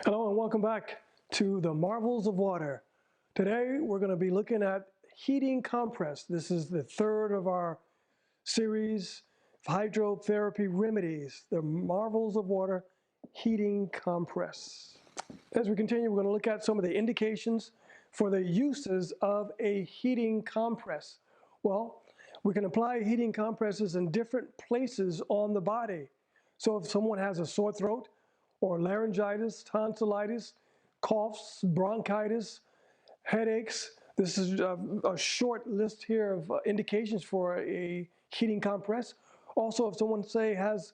Hello and welcome back to the Marvels of Water. Today we're going to be looking at heating compress. This is the third of our series of hydrotherapy remedies, the Marvels of Water heating compress. As we continue, we're going to look at some of the indications for the uses of a heating compress. Well, we can apply heating compresses in different places on the body. So if someone has a sore throat, or laryngitis, tonsillitis, coughs, bronchitis, headaches. This is a short list here of indications for a heating compress. Also, if someone, say, has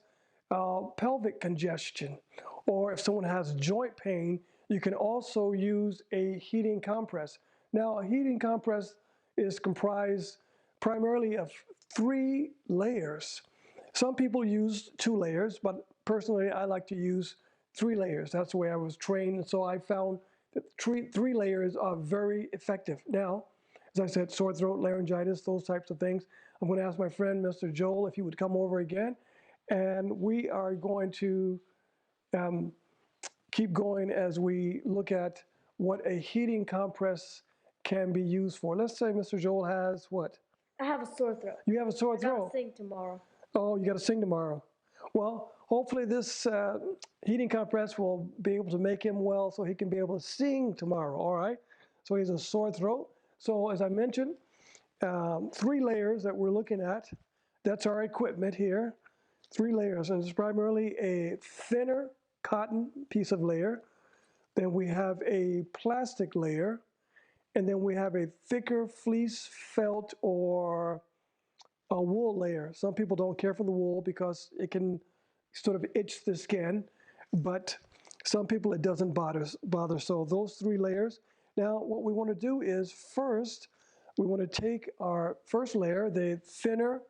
pelvic congestion, or if someone has joint pain, you can also use a heating compress. Now, a heating compress is comprised primarily of 3 layers. Some people use 2 layers, but personally, I like to use 3 layers. That's the way I was trained, and so I found that 3 layers are very effective. Now, as I said, sore throat, laryngitis, those types of things. I'm going to ask my friend, Mr. Joel, if he would come over again, and we are going to keep going as we look at what a heating compress can be used for. Let's say Mr. Joel has what? I have a sore throat. You have a sore throat? I gotta sing tomorrow. Oh, you got to sing tomorrow. Well, hopefully this heating compress will be able to make him well so he can be able to sing tomorrow, all right? So he has a sore throat. So as I mentioned, 3 layers that we're looking at. That's our equipment here. 3 layers, and it's primarily a thinner cotton piece of layer. Then we have a plastic layer, and then we have a thicker fleece, felt, or a wool layer. Some people don't care for the wool because it can sort of itch the skin, but some people it doesn't bother. So those 3 layers. Now what we want to do is first, we want to take our first layer, the thinner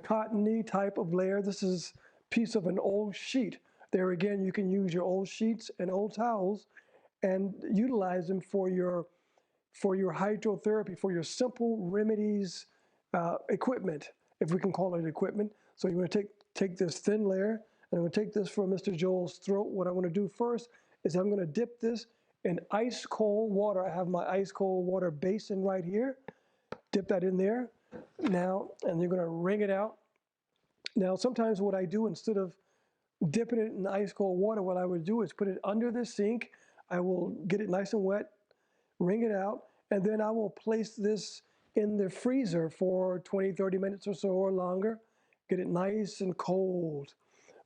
cottony type of layer. This is a piece of an old sheet. There again, you can use your old sheets and old towels and utilize them for your hydrotherapy, for your simple remedies equipment, if we can call it equipment. So you want to take this thin layer, and I'm going to take this for Mr. Joel's throat. What I want to do first is I'm going to dip this in ice cold water. I have my ice cold water basin right here. Dip that in there now, and you're going to wring it out. Now, sometimes what I do, instead of dipping it in ice cold water, what I would do is put it under the sink. I will get it nice and wet, wring it out, and then I will place this in the freezer for 20, 30 minutes or so or longer. Get it nice and cold.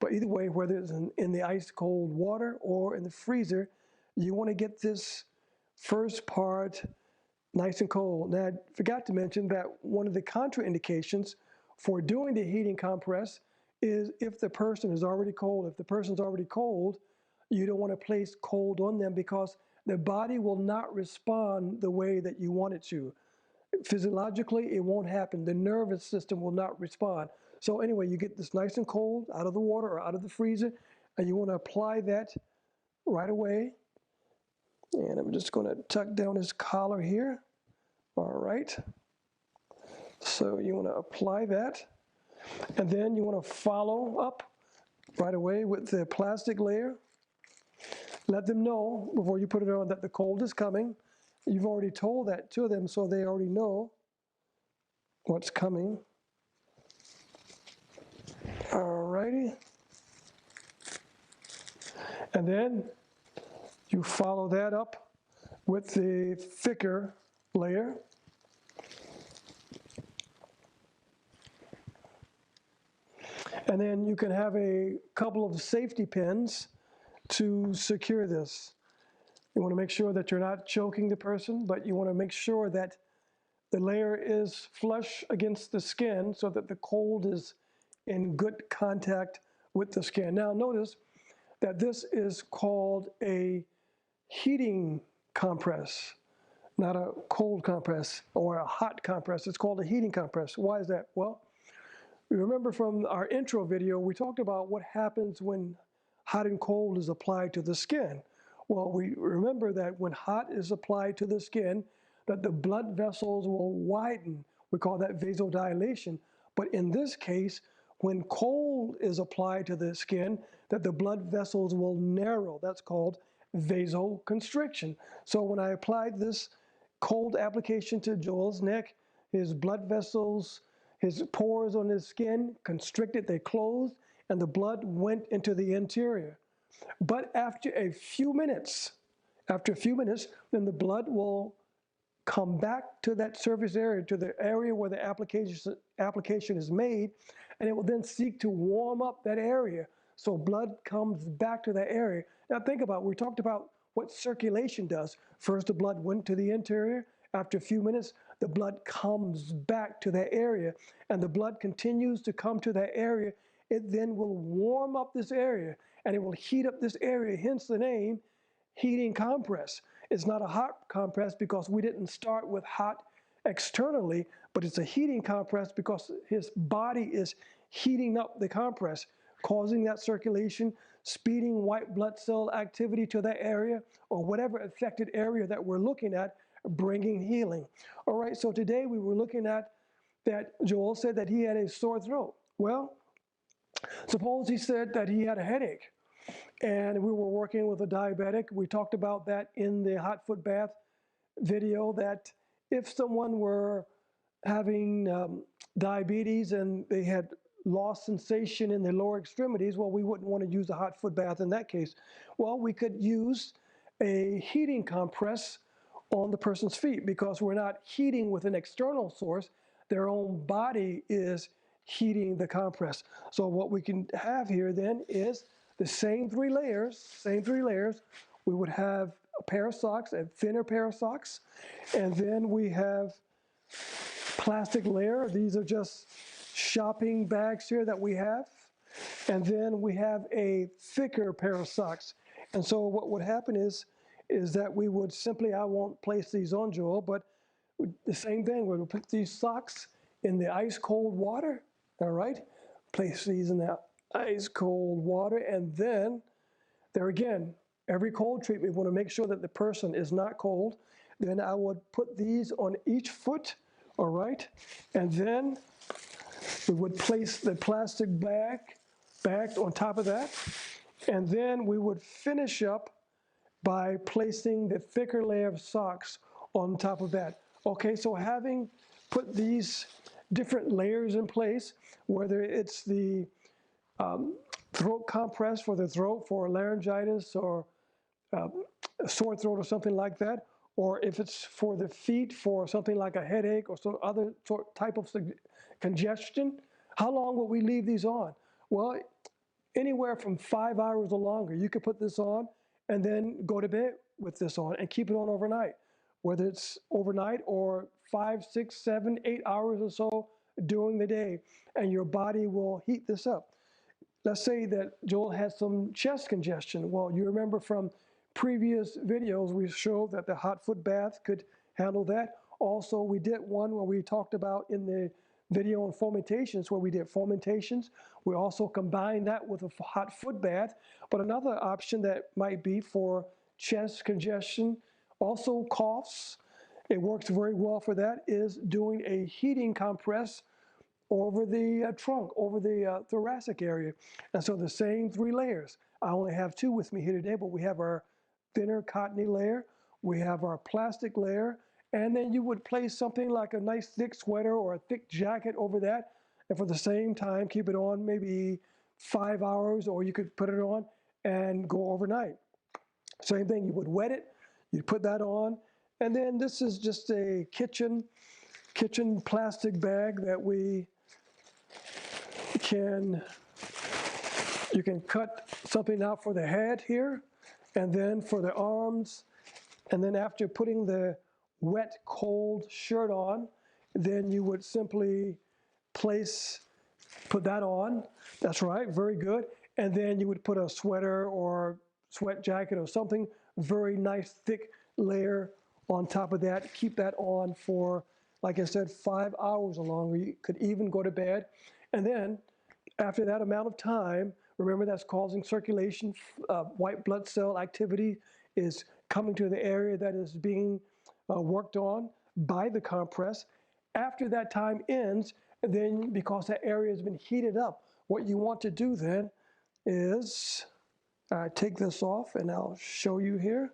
But either way, whether it's in the ice cold water or in the freezer, you want to get this first part nice and cold. Now, I forgot to mention that one of the contraindications for doing the heating compress is if the person is already cold. If the person's already cold, you don't want to place cold on them because the body will not respond the way that you want it to. Physiologically, it won't happen. The nervous system will not respond. So anyway, you get this nice and cold out of the water or out of the freezer, and you want to apply that right away. And I'm just going to tuck down his collar here. All right. So you want to apply that, and then you want to follow up right away with the plastic layer. Let them know before you put it on that the cold is coming. You've already told that to them, so they already know what's coming. All righty. And then you follow that up with the thicker layer. And then you can have a couple of safety pins to secure this. You want to make sure that you're not choking the person, but you want to make sure that the layer is flush against the skin so that the cold is in good contact with the skin. Now notice that this is called a heating compress, not a cold compress or a hot compress. It's called a heating compress. Why is that? Well, remember from our intro video, we talked about what happens when hot and cold is applied to the skin. Well, we remember that when hot is applied to the skin, that the blood vessels will widen. We call that vasodilation. But in this case, when cold is applied to the skin, that the blood vessels will narrow. That's called vasoconstriction. So when I applied this cold application to Joel's neck, his blood vessels, his pores on his skin constricted, they closed, and the blood went into the interior. But after a few minutes, then the blood will come back to that surface area, to the area where the application is made, and it will then seek to warm up that area. So blood comes back to that area. Now think about it. We talked about what circulation does. First, the blood went to the interior. After a few minutes, the blood comes back to that area, and the blood continues to come to that area. It then will warm up this area, and it will heat up this area, hence the name heating compress. It's not a hot compress because we didn't start with hot externally, but it's a heating compress because his body is heating up the compress, causing that circulation, speeding white blood cell activity to that area, or whatever affected area that we're looking at, bringing healing. All right, so today we were looking at that Joel said that he had a sore throat. Well, suppose he said that he had a headache, and we were working with a diabetic. We talked about that in the hot foot bath video, that if someone were having diabetes and they had lost sensation in their lower extremities, well, we wouldn't want to use a hot foot bath in that case. Well, we could use a heating compress on the person's feet because we're not heating with an external source. Their own body is heating the compress. So what we can have here then is the same three layers. We would have a pair of socks, a thinner pair of socks, and then we have plastic layer. These are just shopping bags here that we have. And then we have a thicker pair of socks. And so what would happen is that we would simply, I won't place these on Joel, but the same thing, we would put these socks in the ice cold water, all right? Place these in the ice cold water, and then there again, every cold treatment, we want to make sure that the person is not cold. Then I would put these on each foot, all right? And then we would place the plastic bag on top of that. And then we would finish up by placing the thicker layer of socks on top of that. Okay, so having put these different layers in place, whether it's the throat compress for the throat for laryngitis or a sore throat or something like that, or if it's for the feet for something like a headache or some other type of congestion, how long will we leave these on? Well, anywhere from 5 hours or longer. You could put this on and then go to bed with this on and keep it on overnight, whether it's overnight or 5, 6, 7, 8 hours or so during the day, and your body will heat this up. Let's say that Joel has some chest congestion. Well, you remember from previous videos, we showed that the hot foot bath could handle that. Also, we did one where we talked about in the video on fomentations, where we did fomentations. We also combined that with a hot foot bath. But another option that might be for chest congestion, also coughs, it works very well for that, is doing a heating compress over the trunk, over the thoracic area. And so the same three layers. I only have two with me here today, but we have our thinner cottony layer, we have our plastic layer, and then you would place something like a nice thick sweater or a thick jacket over that, and for the same time, keep it on maybe 5 hours, or you could put it on and go overnight. Same thing, you would wet it, you put that on, and then this is just a kitchen plastic bag that you can cut something out for the head here, and then for the arms, and then after putting the wet, cold shirt on, then you would simply put that on. That's right, very good. And then you would put a sweater or sweat jacket or something, very nice thick layer on top of that. Keep that on for, like I said, 5 hours or longer. You could even go to bed. And then after that amount of time, remember that's causing circulation, white blood cell activity is coming to the area that is being worked on by the compress. After that time ends, then because that area has been heated up, what you want to do then is, take this off and I'll show you here.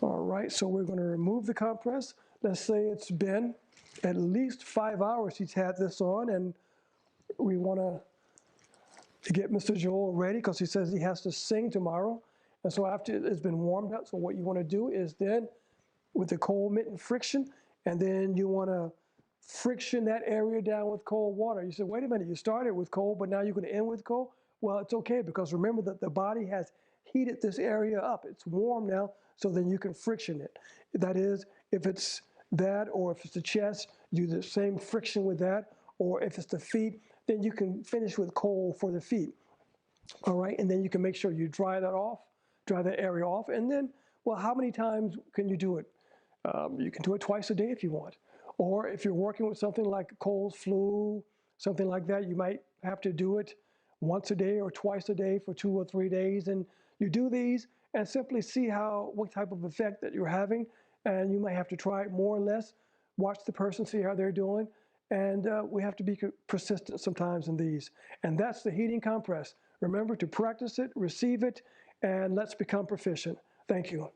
All right, so we're going to remove the compress. Let's say it's been at least 5 hours he's had this on, and we want to get Mr. Joel ready because he says he has to sing tomorrow. And so after it's been warmed up, so what you want to do is then with the cold mitten friction, and then you want to friction that area down with cold water. You said, wait a minute, you started with cold, but now you're going to end with cold? Well, it's okay, because remember that the body has heated this area up. It's warm now, so then you can friction it. That is, if it's that, or if it's the chest, do the same friction with that, or if it's the feet, then you can finish with cold for the feet. All right, and then you can make sure you dry that off, dry that area off, and then, well, how many times can you do it? You can do it twice a day if you want. Or if you're working with something like cold flu, something like that, you might have to do it once a day or twice a day for 2 or 3 days. And you do these and simply see what type of effect that you're having. And you might have to try it more or less, watch the person, see how they're doing. And we have to be persistent sometimes in these. And that's the heating compress. Remember to practice it, receive it, and let's become proficient. Thank you.